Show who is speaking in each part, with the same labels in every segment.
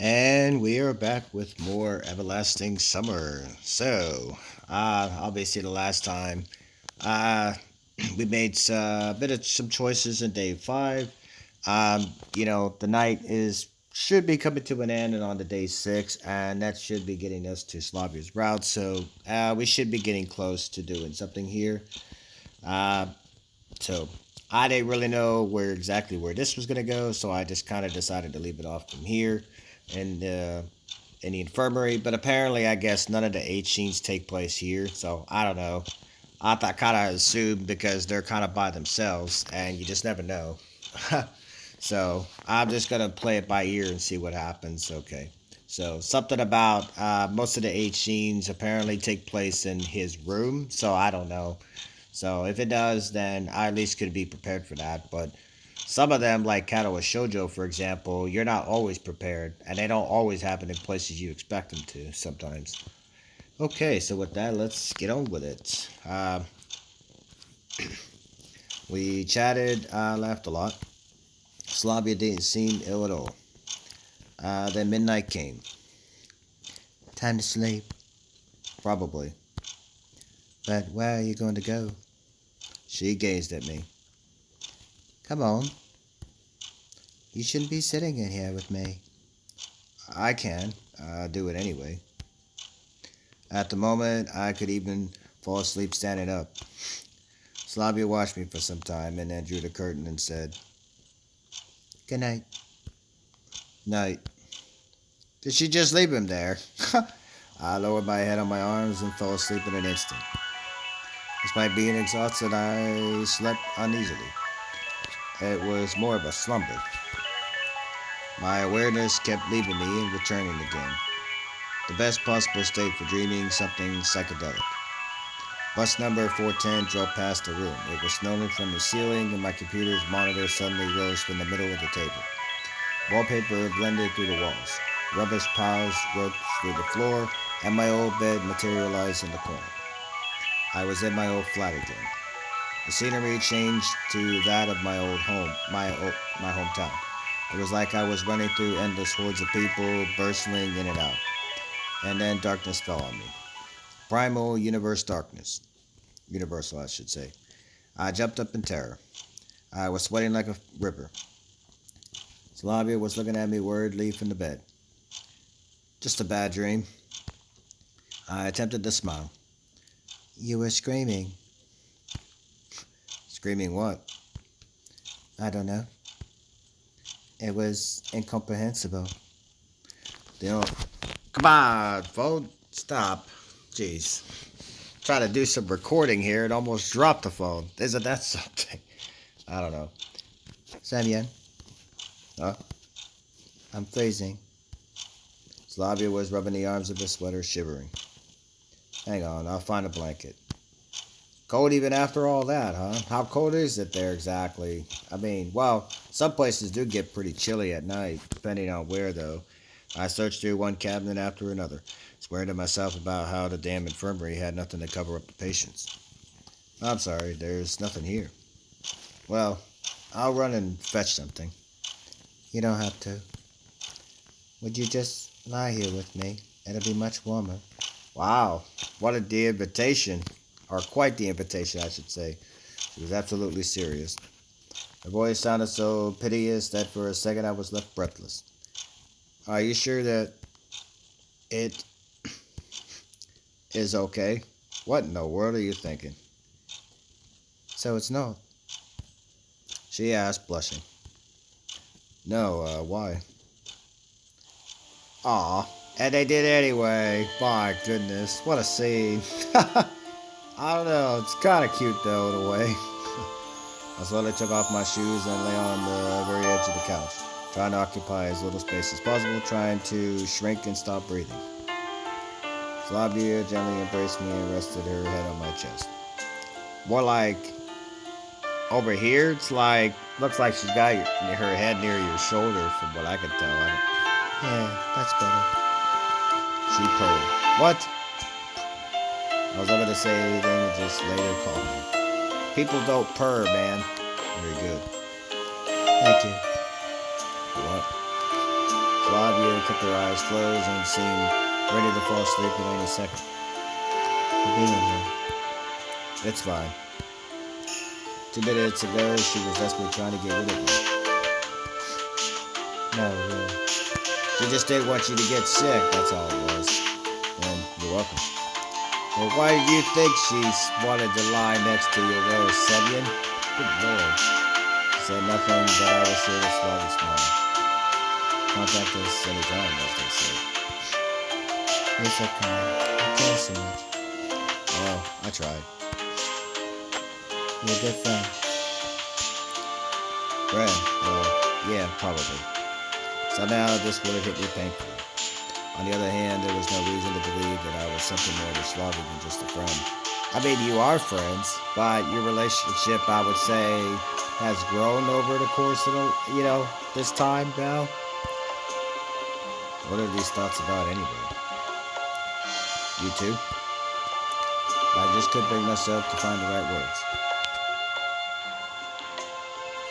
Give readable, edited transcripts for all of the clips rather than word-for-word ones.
Speaker 1: And we are back with more Everlasting Summer. Obviously, the last time, uh, we made a bit of some choices in day five. The night is should be coming to an end and on to day six, and that should be getting us to Slavia's route. We should be getting close to doing something here. Uh, so I didn't really know where this was gonna go, so I just kind of decided to leave it off from here, and in the infirmary. But apparently, I guess none of the eight scenes take place here, so I don't know. I thought kind of assumed because they're kind of by themselves, and you just never know. So I'm just gonna play it by ear and see what happens. Okay. So something about most of the eight scenes apparently take place in his room. So I don't know. So if it does, then I at least could be prepared for that. But some of them, like Kato or Shoujo, for example, you're not always prepared, and they don't always happen in places you expect them to. Sometimes. Okay, so with that, let's get on with it. We chatted, laughed a lot. Slavia didn't seem ill at all. Then midnight came. Time to sleep. Probably. But where are you going to go? She gazed at me. Come on. You shouldn't be sitting in here with me. I can. Do it anyway. At the moment, I could even fall asleep standing up. Slavia watched me for some time and then drew the curtain and said, Good night. Night. Did she just leave him there? I lowered my head on my arms and fell asleep in an instant. Despite being exhausted, I slept uneasily. It was more of a slumber. My awareness kept leaving me and returning again. The best possible state for dreaming something psychedelic. Bus number 410 drove past the room. It was snowing from the ceiling, and my computer's monitor suddenly rose from the middle of the table. Wallpaper blended through the walls. Rubbish piles roped through the floor, and my old bed materialized in the corner. I was in my old flat again. The scenery changed to that of my old home, my hometown. It was like I was running through endless hordes of people, bustling in and out. And then darkness fell on me. Primal universe darkness. Universal, I should say. I jumped up in terror. I was sweating like a river. Slavia was looking at me worriedly from the bed. Just a bad dream. I attempted to smile. You were screaming. Screaming what? I don't know. It was incomprehensible. You know, come on, phone. Stop. Jeez. Try to do some recording here and almost dropped the phone. Isn't that something? I don't know. Samyan. Huh? I'm freezing. Slavia was rubbing the arms of his sweater, shivering. Hang on, I'll find a blanket. Cold even after all that, huh? How cold is it there exactly? I mean, well, some places do get pretty chilly at night, depending on where, though. I searched through one cabinet after another, swearing to myself about how the damn infirmary had nothing to cover up the patients. I'm sorry, there's nothing here. Well, I'll run and fetch something. You don't have to. Would you just lie here with me? It'll be much warmer. Wow, what a the invitation. Or quite the invitation, I should say. She was absolutely serious. Her voice sounded so piteous that for a second I was left breathless. Are you sure that it is okay? What in the world are you thinking? So it's not. She asked, blushing. No, why? Aw, and they did anyway. My goodness, what a scene. I don't know, it's kind of cute though, in a way. I slowly took off my shoes and lay on the very edge of the couch, trying to occupy as little space as possible, trying to shrink and stop breathing. Slavia gently embraced me and rested her head on my chest. More like over here, it's like, looks like she's got her head near your shoulder from what I could tell. Yeah, that's better. She purred. What? I was able to say anything and just later called me. People don't purr, man. Very good. Thank you. What? Slavia they kept their eyes closed and seemed ready to fall asleep at any second. It's fine. 2 minutes ago, she was desperately trying to get rid of me. No, really. She just didn't want you to get sick, that's all it was. And you're welcome. Well, why did you think she wanted to lie next to your rose, Semyon? Good lord. She said nothing, but I was sure to swallow a smile. Contact us anytime, as they say. You're so kind. I care so much. Well, I tried. You're a good friend. Friend? Well, yeah, probably. Somehow this would have hit me painfully. On the other hand, there was no reason to believe that I was something more to Slavia than just a friend. I mean, you are friends, but your relationship, I would say, has grown over the course of, this time now. What are these thoughts about anyway? You too? I just couldn't bring myself to find the right words.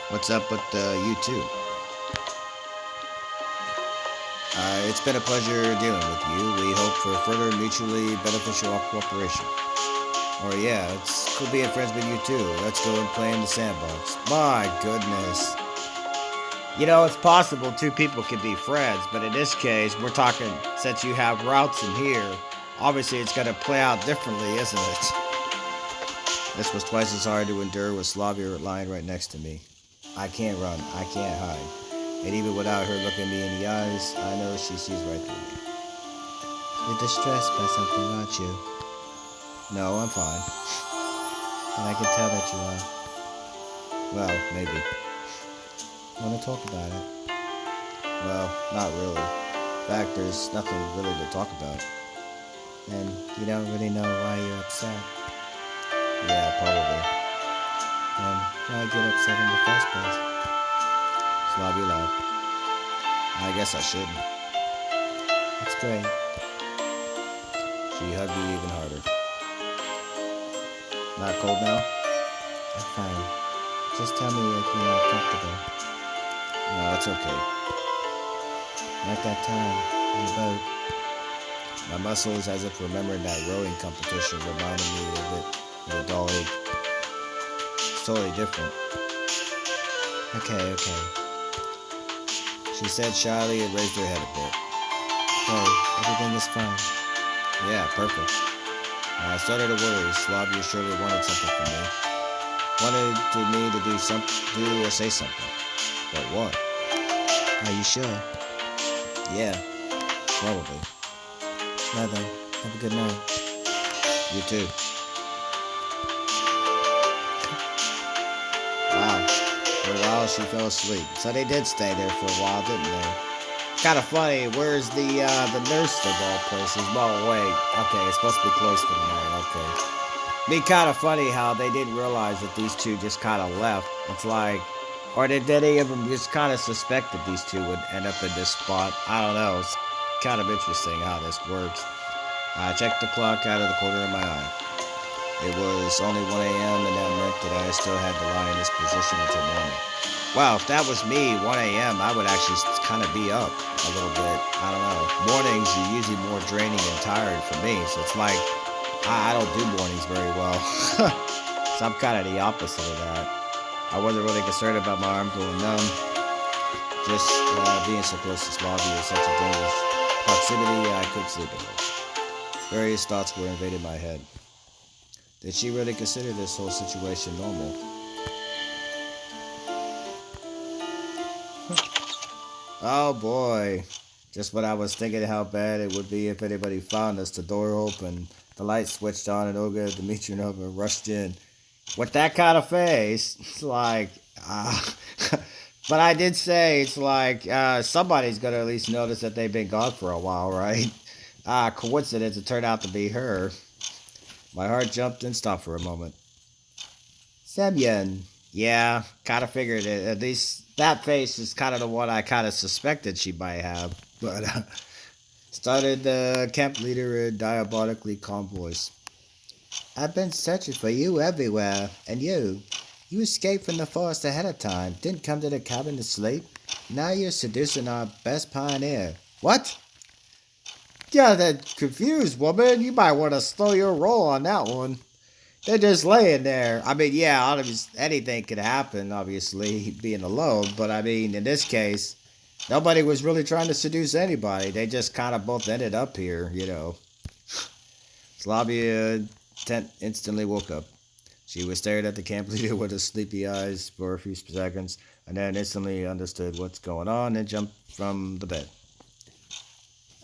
Speaker 1: What's up with you two? It's been a pleasure dealing with you. We hope for further mutually beneficial cooperation. Or yeah, it's cool being friends with you too. Let's go and play in the sandbox. My goodness. It's possible two people can be friends, but in this case, we're talking, since you have routes in here, obviously it's going to play out differently, isn't it? This was twice as hard to endure with Slavia lying right next to me. I can't run. I can't hide. And even without her looking me in the eyes, I know she sees right through me. You're distressed by something, aren't you? No, I'm fine. And I can tell that you are. Well, maybe. Want to talk about it? Well, not really. In fact, there's nothing really to talk about. And you don't really know why you're upset. Yeah, probably. Then why get upset in the first place? Slavia laughed. I guess I shouldn't. It's great. She hugged me even harder. Not cold now? I'm fine. Just tell me if you're not comfortable. No, it's okay. Like that time on the boat. My muscles, as if remembering that rowing competition, reminded me of it with a dull ache. It's totally different. Okay. She said shyly and raised her head a bit. Oh, everything is fine. Yeah, perfect. I started to worry. Slavia surely wanted something from me. Wanted me to do or say something. But what? Are you sure? Yeah, probably. Well then, have a good night. You too. Wow. For a while she fell asleep. So they did stay there for a while, didn't they? Kind of funny. Where's the nurse of all places? Well, wait. Okay, it's supposed to be close to the night. Okay. Be kind of funny how they didn't realize that these two just kind of left. It's like, or did any of them just kind of suspect that these two would end up in this spot? I don't know. It's kind of interesting how this works. I checked the clock out of the corner of my eye. It was only 1 a.m. and that meant that I still had to lie in this position until morning. Wow, if that was me, 1 a.m., I would actually kind of be up a little bit. I don't know. Mornings are usually more draining and tiring for me, so it's like I don't do mornings very well. So I'm kind of the opposite of that. I wasn't really concerned about my arm going numb. Just being so close to Slavia is such a dangerous proximity, I couldn't sleep at all. Various thoughts were invading my head. Did she really consider this whole situation normal? Oh boy. Just when I was thinking how bad it would be if anybody found us, the door opened, the light switched on, and Olga Dmitryevna rushed in. With that kind of face, it's like, but I did say, it's like, somebody's going to at least notice that they've been gone for a while, right? Coincidence, it turned out to be her. My heart jumped and stopped for a moment. Semyon. Yeah, kind of figured it. At least that face is kind of the one I kind of suspected she might have. But started the camp leader in diabolically calm voice. I've been searching for you everywhere. And you escaped from the forest ahead of time. Didn't come to the cabin to sleep. Now you're seducing our best pioneer. What? Yeah, that confused woman. You might want to slow your roll on that one. They're just laying there. I mean, yeah, anything could happen, obviously, being alone. But I mean, in this case, nobody was really trying to seduce anybody. They just kind of both ended up here. Slavia instantly woke up. She was stared at the camp leader with her sleepy eyes for a few seconds, and then instantly understood what's going on and jumped from the bed.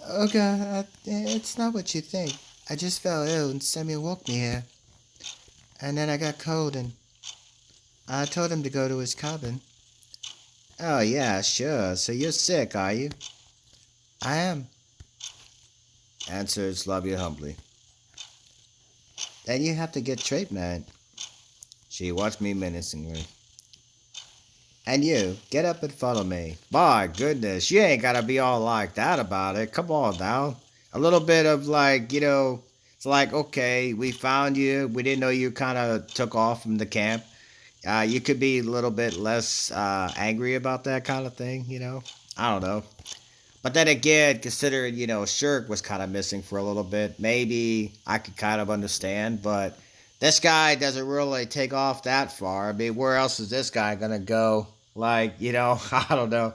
Speaker 1: Oh God, it's not what you think. I just fell ill and Samuel woke me here. And then I got cold and I told him to go to his cabin. Oh yeah, sure. So you're sick, are you? I am, answered Slavia humbly. Then you have to get treatment. She watched me menacingly. And you, get up and follow me. My goodness, you ain't gotta be all like that about it. Come on now. A little bit of it's like, okay, we found you. We didn't know you kind of took off from the camp. You could be a little bit less angry about that kind of thing. I don't know. But then again, considering, Shirk was kind of missing for a little bit, maybe I could kind of understand. But this guy doesn't really take off that far. I mean, where else is this guy going to go? I don't know.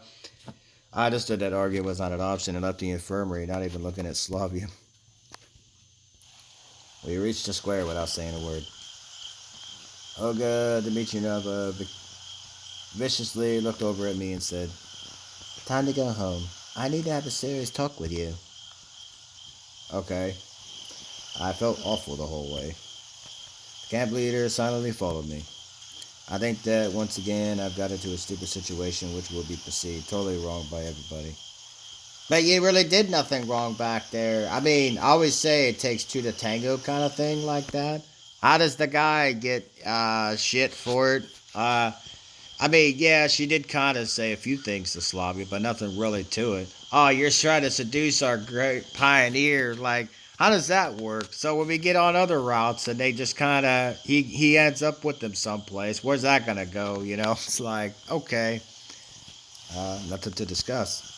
Speaker 1: I understood that arguing was not an option and left the infirmary, not even looking at Slavia. We reached the square without saying a word. Olga Dmitrievna viciously looked over at me and said, Time to go home. I need to have a serious talk with you. Okay. I felt awful the whole way. The camp leader silently followed me. I think that once again I've got into a stupid situation which will be perceived totally wrong by everybody. But you really did nothing wrong back there. I mean, I always say it takes two to tango kind of thing like that. How does the guy get shit for it? I mean, yeah, she did kind of say a few things to Slavia, but nothing really to it. Oh, you're trying to seduce our great pioneer. Like, how does that work? So when we get on other routes and they just kind of, he ends up with them someplace, where's that going to go? It's like, okay, nothing to discuss.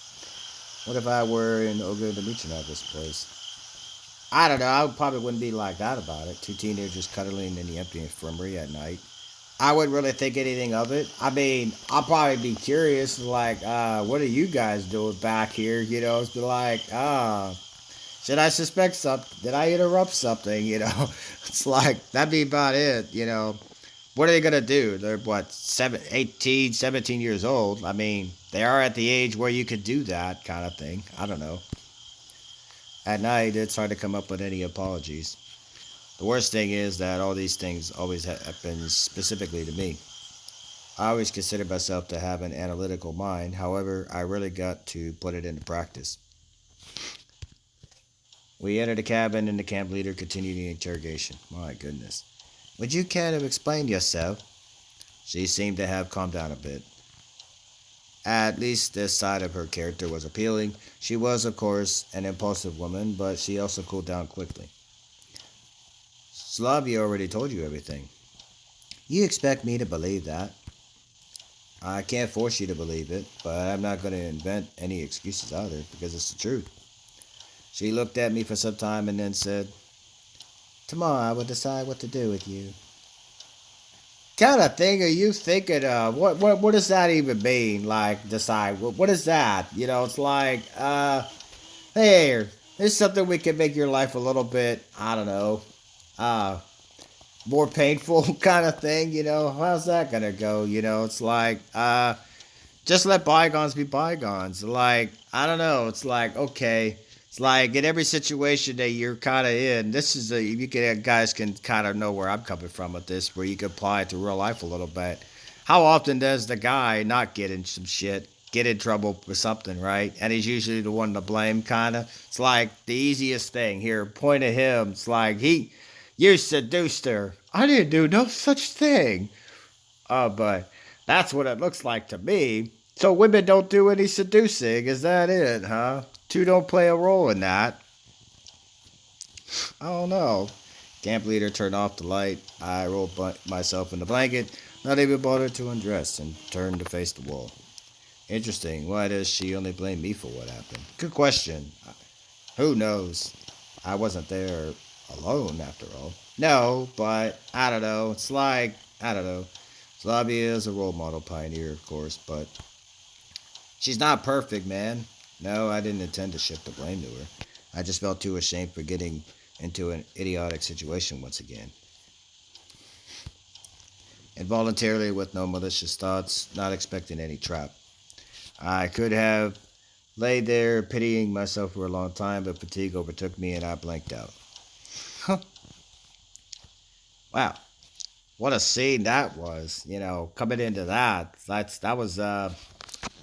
Speaker 1: What if I were in Olga Dmitrievna's place? I don't know. I probably wouldn't be like that about it. Two teenagers cuddling in the empty infirmary at night. I wouldn't really think anything of it. I mean, I'll probably be curious, like, what are you guys doing back here? It's be like, should I suspect something? Did I interrupt something? It's like, that'd be about it. What are they going to do? They're, 18, 17 years old. I mean, they are at the age where you could do that kind of thing. I don't know. At night, it's hard to come up with any apologies. The worst thing is that all these things always happen specifically to me. I always consider myself to have an analytical mind, however, I really got to put it into practice. We entered the cabin and the camp leader continued the interrogation. My goodness. Would you care to explain yourself? She seemed to have calmed down a bit. At least this side of her character was appealing. She was, of course, an impulsive woman, but she also cooled down quickly. Slavia already told you everything. You expect me to believe that? I can't force you to believe it, but I'm not going to invent any excuses either, because it's the truth. She looked at me for some time and then said, Tomorrow I will decide what to do with you. Kind of thing are you thinking of? What does that even mean? Like, decide? What is that? It's like, hey, here's something we can make your life a little bit, I don't know, uh, more painful kind of thing. How's that going to go? It's like, just let bygones be bygones. Like, I don't know. It's like, okay. It's like in every situation that you're kind of in, this is guys can kind of know where I'm coming from with this, where you can apply it to real life a little bit. How often does the guy not get in some shit, get in trouble for something, right? And he's usually the one to blame, kind of. It's like the easiest thing here. Point at him. It's like you seduced her. I didn't do no such thing. Oh, but that's what it looks like to me. So women don't do any seducing. Is that it, huh? Two don't play a role in that. I don't know. Camp leader turned off the light. I rolled myself in the blanket, not even bothered to undress, and turned to face the wall. Interesting. Why does she only blame me for what happened? Good question. Who knows? I wasn't there alone after all. No, but I don't know. It's like, I don't know. Slavia is a role model pioneer, of course, but she's not perfect, man. No, I didn't intend to shift the blame to her. I just felt too ashamed for getting into an idiotic situation once again. Involuntarily, with no malicious thoughts, not expecting any trap. I could have lay there pitying myself for a long time, but fatigue overtook me and I blanked out. Huh. Wow. What a scene that was. Coming into that. That was I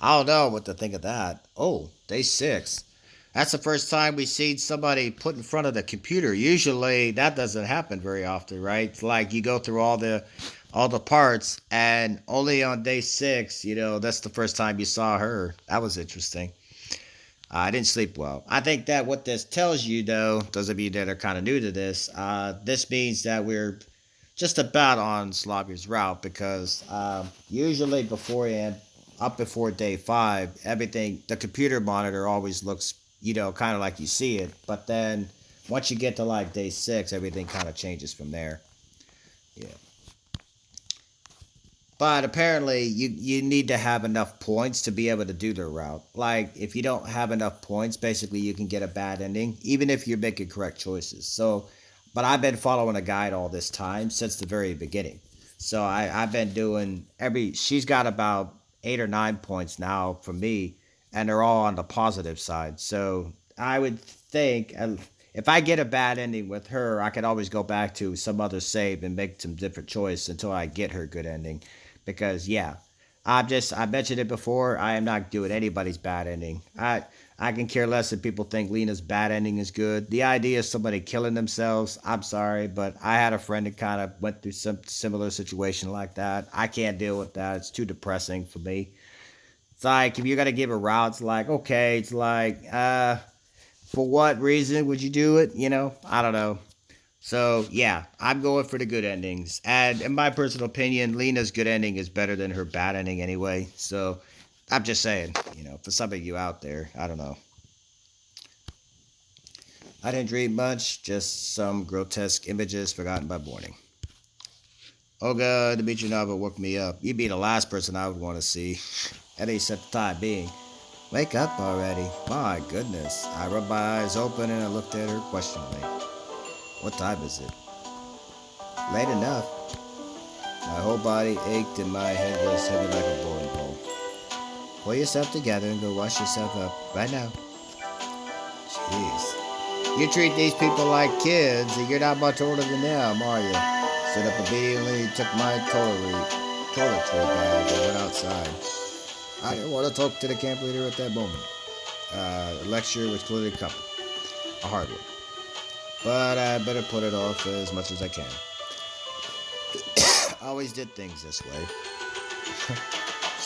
Speaker 1: don't know what to think of that. Oh, day 6. That's the first time we've seen somebody put in front of the computer. Usually that doesn't happen very often, right? It's like you go through all the parts and only on day 6, that's the first time you saw her. That was interesting. I didn't sleep well. I think that what this tells you, though, those of you that are kind of new to this means that we're just about on Slavia's route because usually beforehand, up before day 5, everything, the computer monitor always looks, kind of like you see it. But then once you get to like day 6, everything kind of changes from there. Yeah. But apparently, you need to have enough points to be able to do the route. Like, if you don't have enough points, basically, you can get a bad ending, even if you're making correct choices. So, but I've been following a guide all this time since the very beginning. So I've been doing she's got about 8 or 9 points now from me, and they're all on the positive side. So I would think if I get a bad ending with her, I could always go back to some other save and make some different choice until I get her good ending. Because yeah, I mentioned it before. I am not doing anybody's bad ending. I can care less if people think Lena's bad ending is good. The idea of somebody killing themselves, I'm sorry, but I had a friend that kind of went through some similar situation like that. I can't deal with that. It's too depressing for me. It's like if you're gonna give a route, it's like okay, it's like for what reason would you do it? I don't know. So yeah, I'm going for the good endings. And in my personal opinion, Lena's good ending is better than her bad ending anyway. So I'm just saying, for some of you out there, I don't know. I didn't dream much, just some grotesque images forgotten by morning. Oh god, Dimitri Nava woke me up. You'd be the last person I would want to see. At least at the time being. Wake up already. My goodness. I rubbed my eyes open and I looked at her questioningly. What time is it? Late enough. My whole body ached and my head was heavy like a bowling ball. Pull yourself together and go wash yourself up right now. Jeez. You treat these people like kids and you're not much older than them, are you? Stood up obediently, took my toiletry bag and went outside. I didn't want to talk to the camp leader at that moment. The lecture was clearly coming. A hard one. But I better put it off as much as I can. I always did things this way.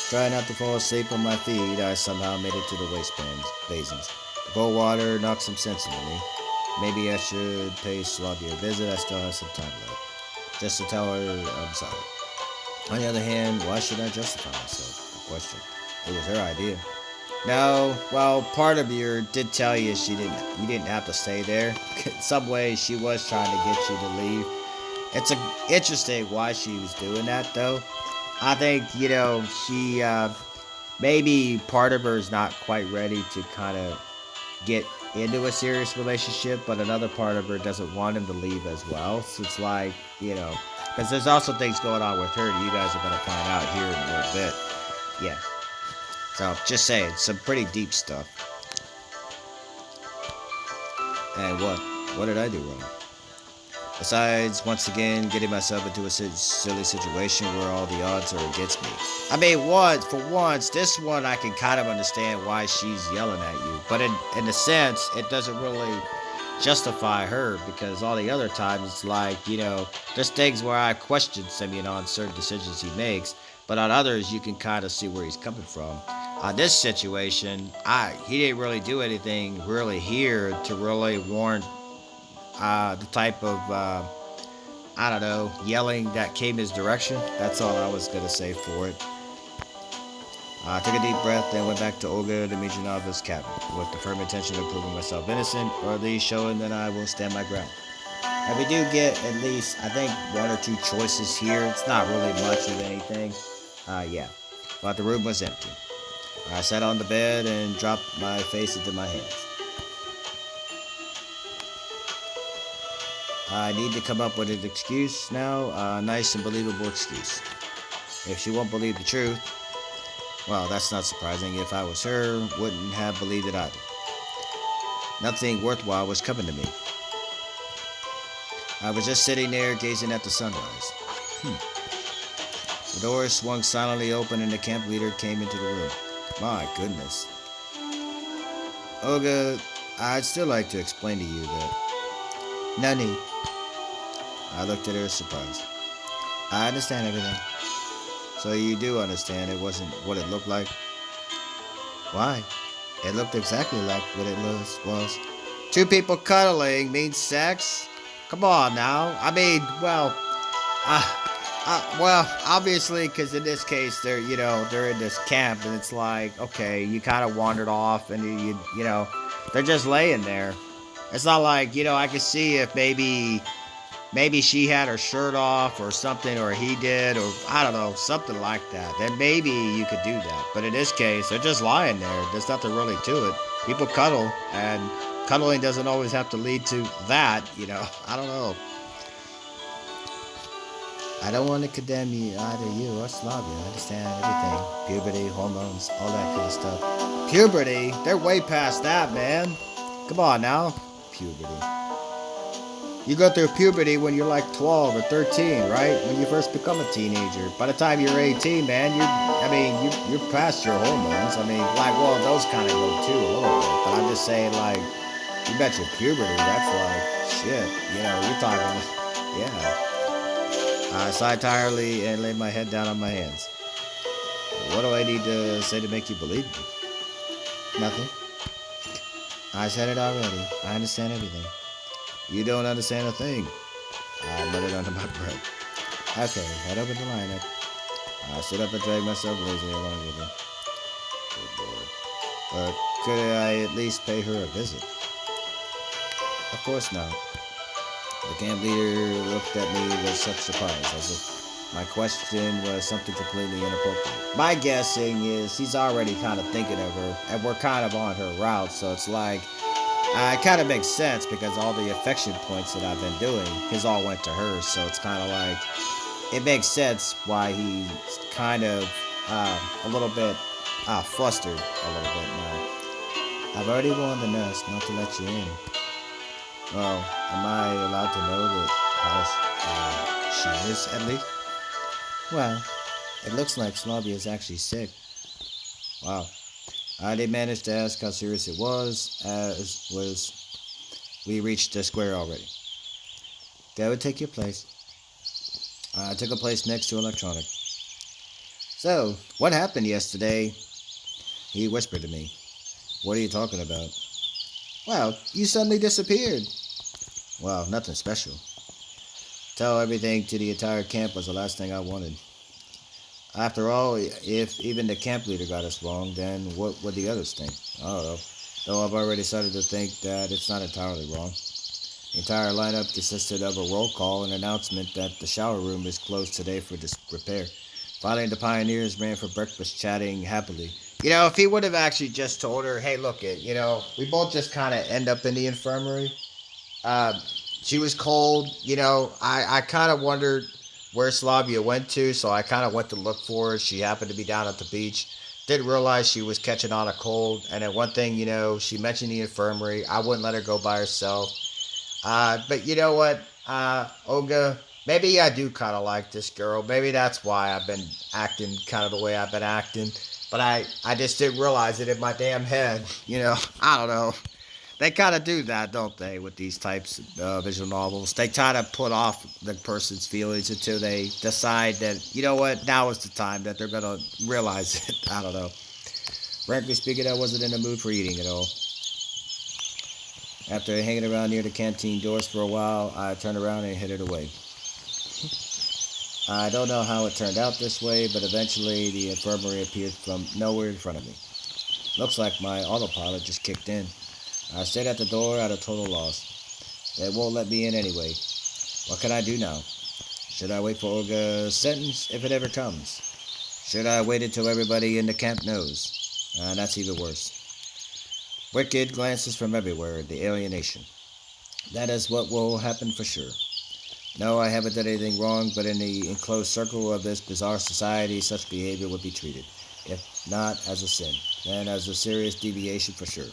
Speaker 1: Trying not to fall asleep on my feet, I somehow made it to the basins. The cold water knocked some sense into me. Maybe I should pay Slavia a visit. I still have some time left. Just to tell her I'm sorry. On the other hand, why should I justify myself? Good question. It was her idea. No, well, part of you did tell you you didn't have to stay there. In some ways, she was trying to get you to leave. It's interesting why she was doing that, though. I think, she, maybe part of her is not quite ready to kind of get into a serious relationship, but another part of her doesn't want him to leave as well. So it's like, because there's also things going on with her that you guys are going to find out here in a little bit. Yeah. So, just saying, some pretty deep stuff. And what? What did I do wrong? Besides, once again, getting myself into a silly situation where all the odds are against me. I mean, for once, this one I can kind of understand why she's yelling at you. But in a sense, it doesn't really justify her because all the other times it's like, there's things where I question Simeon on certain decisions he makes. But on others, you can kind of see where he's coming from. On this situation, he didn't really do anything really here to really warrant the type of, I don't know, yelling that came his direction. That's all I was going to say for it. I took a deep breath, then went back to Olga Dmitrievna's cabin, with the firm intention of proving myself innocent, or at least showing that I will stand my ground. And we do get at least, I think, one or two choices here. It's not really much of anything. Yeah. But the room was empty. I sat on the bed and dropped my face into my hands. I need to come up with an excuse now, a nice and believable excuse. If she won't believe the truth, well, that's not surprising. If I was her, wouldn't have believed it either. Nothing worthwhile was coming to me. I was just sitting there gazing at the sunrise. The door swung silently open and the camp leader came into the room. My goodness. Olga, I'd still like to explain to you that. No need. I looked at her surprised. I understand everything. So you do understand it wasn't what it looked like? Why? It looked exactly like what it was. Two people cuddling means sex? Come on now. I mean, obviously, because in this case, they're in this camp, and it's like, okay, you kind of wandered off, and they're just laying there. It's not like, I could see if maybe she had her shirt off or something, or he did, or I don't know, something like that. Then maybe you could do that. But in this case, they're just lying there. There's nothing really to it. People cuddle, and cuddling doesn't always have to lead to that, I don't know. I don't want to condemn you, either you or Slavia. I understand everything. Puberty, hormones, all that kind of stuff. Puberty? They're way past that, man. Come on now. Puberty. You go through puberty when you're like 12 or 13, right? When you first become a teenager. By the time you're 18, man, you're past your hormones. Those kind of go too a little bit. But I'm just saying, you bet your puberty, that's like, shit. You're talking, yeah. I sighed tiredly and laid my head down on my hands. What do I need to say to make you believe me? Nothing. I said it already. I understand everything. You don't understand a thing. I muttered under my breath. Okay, head over the lineup. I stood up and dragged myself lazily along with her. Good Lord. Could I at least pay her a visit? Of course not. The camp leader looked at me with such surprise, as if my question was something completely inappropriate. My guessing is he's already kind of thinking of her, and we're kind of on her route, so it's like, it kind of makes sense because all the affection points that I've been doing, his all went to her, so it's kind of like, it makes sense why he's kind of a little bit flustered a little bit now. I've already warned the nurse not to let you in. Well, am I allowed to know that how she is, at least? Well, it looks like Slavia is actually sick. Wow. I did manage to ask how serious it was, as we reached the square already. Go and take your place. I took a place next to electronic. So, what happened yesterday? He whispered to me. What are you talking about? Well, you suddenly disappeared. Well, nothing special. Tell everything to the entire camp was the last thing I wanted. After all, if even the camp leader got us wrong, then what would the others think? I don't know. Though I've already started to think that it's not entirely wrong. The entire lineup consisted of a roll call and announcement that the shower room is closed today for repair. Finally, the pioneers ran for breakfast, chatting happily. If he would have actually just told her, hey, look, we both just kind of end up in the infirmary. She was cold. I kind of wondered where Slavia went to, so I kind of went to look for her. She happened to be down at the beach. Didn't realize she was catching on a cold. And then one thing, she mentioned the infirmary. I wouldn't let her go by herself. But you know what, Olga, maybe I do kind of like this girl. Maybe that's why I've been acting kind of the way I've been acting. But I just didn't realize it in my damn head. I don't know. They kind of do that, don't they, with these types of visual novels? They try to put off the person's feelings until they decide that, now is the time that they're going to realize it. I don't know. Frankly speaking, I wasn't in the mood for eating at all. After hanging around near the canteen doors for a while, I turned around and headed away. I don't know how it turned out this way, but eventually the infirmary appeared from nowhere in front of me. Looks like my autopilot just kicked in. I stayed at the door at a total loss. They won't let me in anyway. What can I do now? Should I wait for Olga's sentence if it ever comes? Should I wait until everybody in the camp knows? That's even worse. Wicked glances from everywhere, the alienation. That is what will happen for sure. No, I haven't done anything wrong, but in the enclosed circle of this bizarre society, such behavior would be treated, if not as a sin, then as a serious deviation for sure.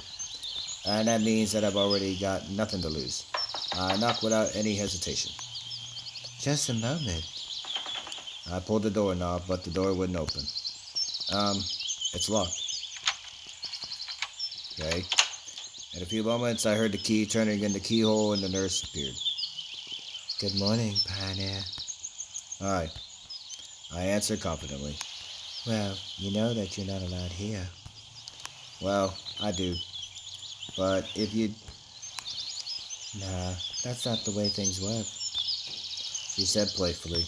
Speaker 1: And that means that I've already got nothing to lose. I knocked without any hesitation. Just a moment. I pulled the doorknob, but the door wouldn't open. Um, it's locked. Okay. In a few moments, I heard the key turning in the keyhole and the nurse appeared. Good morning, Pioneer. Hi. I answered confidently. Well, you know that you're not allowed here. Well, I do. But if you... Nah, that's not the way things work, she said playfully.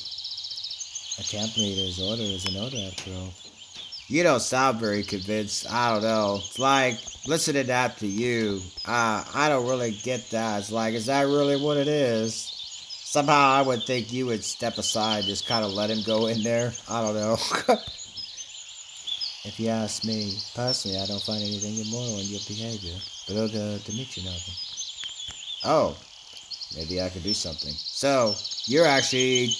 Speaker 1: A camp leader's order is an order after all. You don't sound very convinced. I don't know. It's like listening after you. I don't really get that. It's like, is that really what it is? Somehow I would think you would step aside, just kind of let him go in there. I don't know. If you ask me, personally, I don't find anything immoral in your behavior. But Olga Dmitrievna. Oh, maybe I could do something. So, you're actually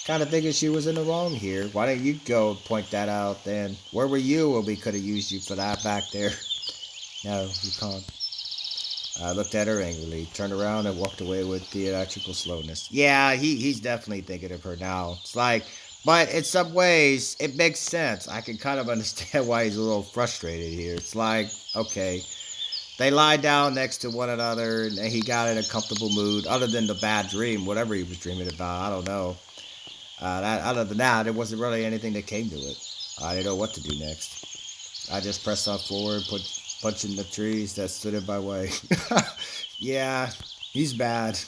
Speaker 1: kind of thinking she was in the wrong here. Why don't you go point that out then? Where were you when we could have used you for that back there? No, you can't. I looked at her angrily, turned around, and walked away with theatrical slowness. Yeah, he's definitely thinking of her now. It's like, but in some ways, it makes sense. I can kind of understand why he's a little frustrated here. It's like, okay, they lie down next to one another, and he got in a comfortable mood, other than the bad dream, whatever he was dreaming about. I don't know. Other than that, there wasn't really anything that came to it. I didn't know what to do next. I just pressed on forward, punching the trees that stood in my way. Yeah, he's bad.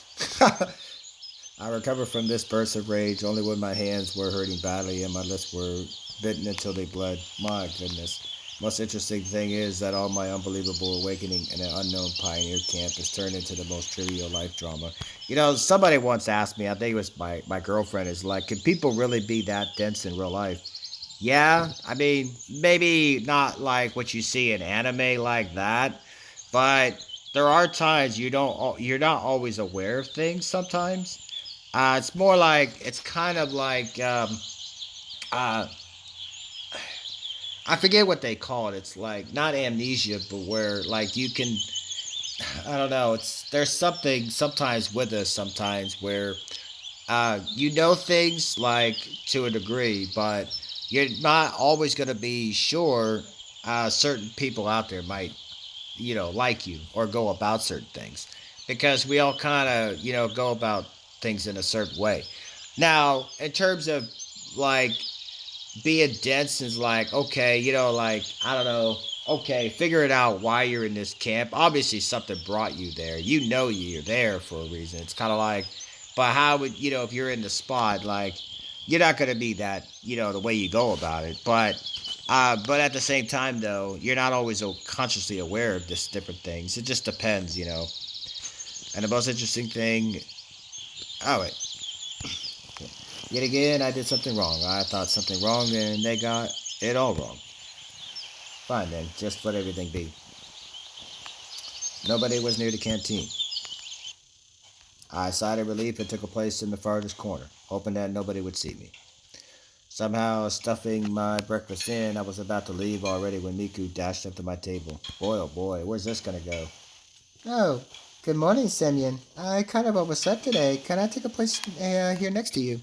Speaker 1: I recovered from this burst of rage only when my hands were hurting badly and my lips were bitten until they bled. My goodness. Most interesting thing is that all my unbelievable awakening in an unknown pioneer camp has turned into the most trivial life drama. You know, somebody once asked me, I think it was my girlfriend, is like, can people really be that dense in real life? Yeah, I mean, maybe not like what you see in anime like that, but there are times you're not always aware of things sometimes. It's more like it's kind of like uh, I forget what they call it. It's like not amnesia, but where like you can I don't know. It's there's something sometimes with us sometimes where you know things like to a degree, but you're not always going to be sure. Certain people out there might like you or go about certain things because we all kind of go about things in a certain way. Now, in terms of like being dense is like, okay, like, I don't know, okay, figure it out why you're in this camp. Obviously, something brought you there. You know you're there for a reason. It's kind of like, but how would, if you're in the spot, like, you're not going to be that, the way you go about it. But at the same time, though, you're not always consciously aware of this different things. It just depends. And the most interesting thing, oh, wait. Yet again, I did something wrong. I thought something wrong, and they got it all wrong. Fine then, just let everything be. Nobody was near the canteen. I sighed in relief and took a place in the farthest corner, hoping that nobody would see me. Somehow, stuffing my breakfast in, I was about to leave already when Miku dashed up to my table. Boy, oh boy, where's this gonna go? Oh, good morning, Semyon. I kind of overslept today. Can I take a place here next to you?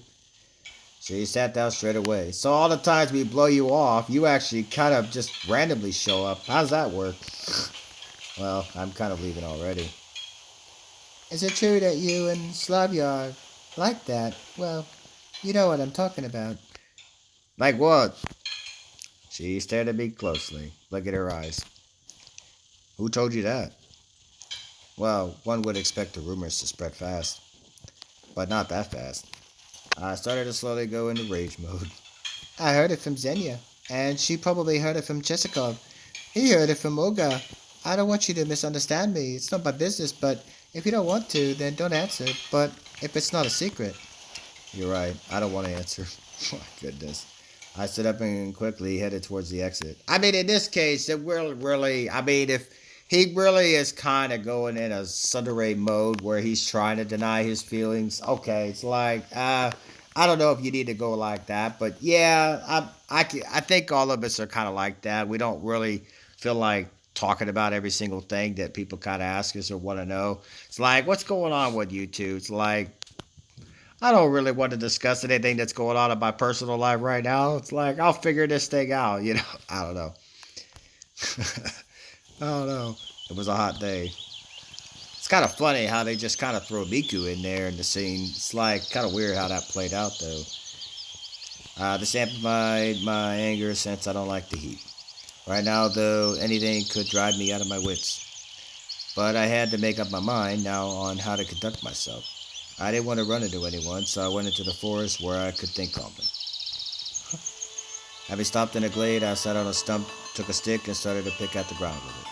Speaker 1: She sat down straight away. So all the times we blow you off, you actually kind of just randomly show up. How's that work? Well, I'm kind of leaving already. Is it true that you and Slavia are like that? Well, you know what I'm talking about. Like what? She stared at me closely. Look at her eyes. Who told you that? Well, one would expect the rumors to spread fast. But not that fast. I started to slowly go into rage mode. I heard it from Xenia, and she probably heard it from Jessica. He heard it from Olga. I don't want you to misunderstand me. It's not my business, but if you don't want to, then don't answer. But if it's not a secret. You're right. I don't want to answer. Oh, my goodness. I stood up and quickly headed towards the exit. I mean, in this case, it will really. I mean, if he really is kind of going in a Sundere mode where he's trying to deny his feelings, okay, it's like, I don't know if you need to go like that, but yeah, I think all of us are kind of like that. We don't really feel like talking about every single thing that people kind of ask us or want to know. It's like, what's going on with you two? It's like, I don't really want to discuss anything that's going on in my personal life right now. It's like, I'll figure this thing out, you know? I don't know. I don't know. It was a hot day. It's kind of funny how they just kind of throw Miku in there in the scene. It's like kind of weird how that played out, though. This amplified my anger since I don't like the heat. Right now, though, anything could drive me out of my wits. But I had to make up my mind now on how to conduct myself. I didn't want to run into anyone, so I went into the forest where I could think calmly. Having stopped in a glade, I sat on a stump, took a stick, and started to pick at the ground with it.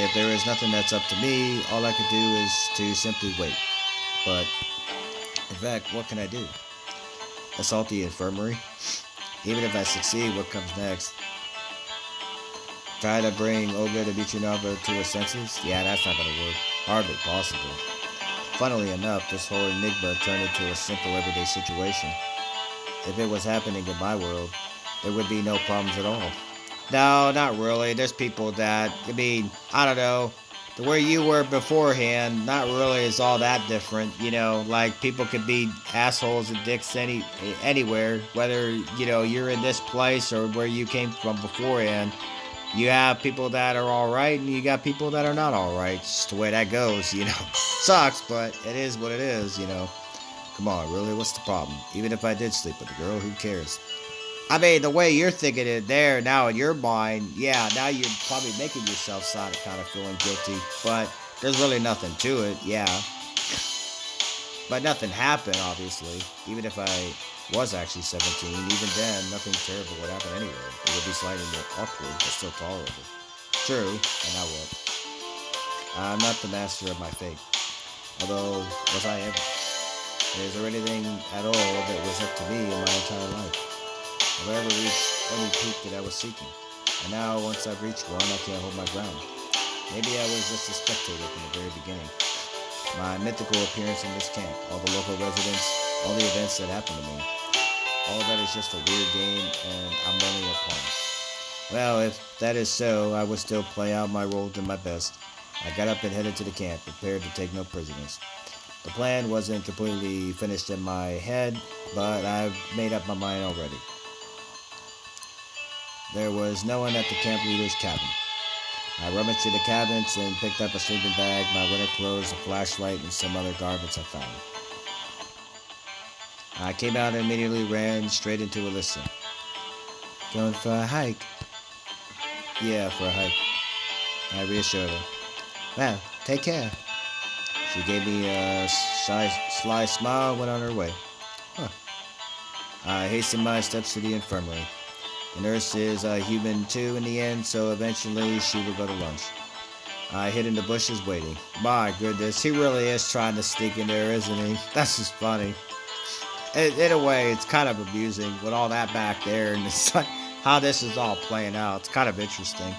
Speaker 1: If there is nothing that's up to me, all I could do is to simply wait. But, in fact, what can I do? Assault the infirmary? Even if I succeed, what comes next? Try to bring Olga to Bichinaba to her senses? Yeah, that's not gonna work. Hardly possible. Funnily enough, this whole enigma turned into a simple everyday situation. If it was happening in my world, there would be no problems at all. No, not really. There's people that, I mean, I don't know. The way you were beforehand, not really is all that different. You know, like people could be assholes and dicks anywhere, whether, you know, you're in this place or where you came from beforehand. You have people that are alright and you got people that are not alright. It's just the way that goes, you know. Sucks, but it is what it is, you know. Come on, really, what's the problem? Even if I did sleep with a girl, who cares? I mean, the way you're thinking it there now in your mind, yeah, now you're probably making yourself sound kind of feeling guilty, but there's really nothing to it, yeah. But nothing happened, obviously. Even if I was actually 17, even then, nothing terrible would happen anyway. It would be slightly more awkward, but still tolerable. True, and now what? I'm not the master of my fate. Although, was I ever? Is there anything at all that was up to me in my entire life? Have I ever reached any peak that I was seeking? And now, once I've reached one, I can't hold my ground. Maybe I was just a spectator from the very beginning. My mythical appearance in this camp, all the local residents, all the events that happened to me. All of that is just a weird game, and I'm only a pawn. Well, if that is so, I would still play out my role to my best. I got up and headed to the camp, prepared to take no prisoners. The plan wasn't completely finished in my head, but I've made up my mind already. There was no one at the camp leader's cabin. I rummaged through the cabinets and picked up a sleeping bag, my winter clothes, a flashlight, and some other garments I found. I came out and immediately ran straight into Alyssa. Going for a hike? Yeah, for a hike. I reassured her. Well, take care. She gave me a sly smile and went on her way. Huh. I hastened my steps to the infirmary. The nurse is a human too in the end, so eventually she will go to lunch. I hid in the bushes waiting. My goodness, he really is trying to sneak in there, isn't he? That's just funny. In a way, it's kind of amusing with all that back there, and it's like how this is all playing out. It's kind of interesting.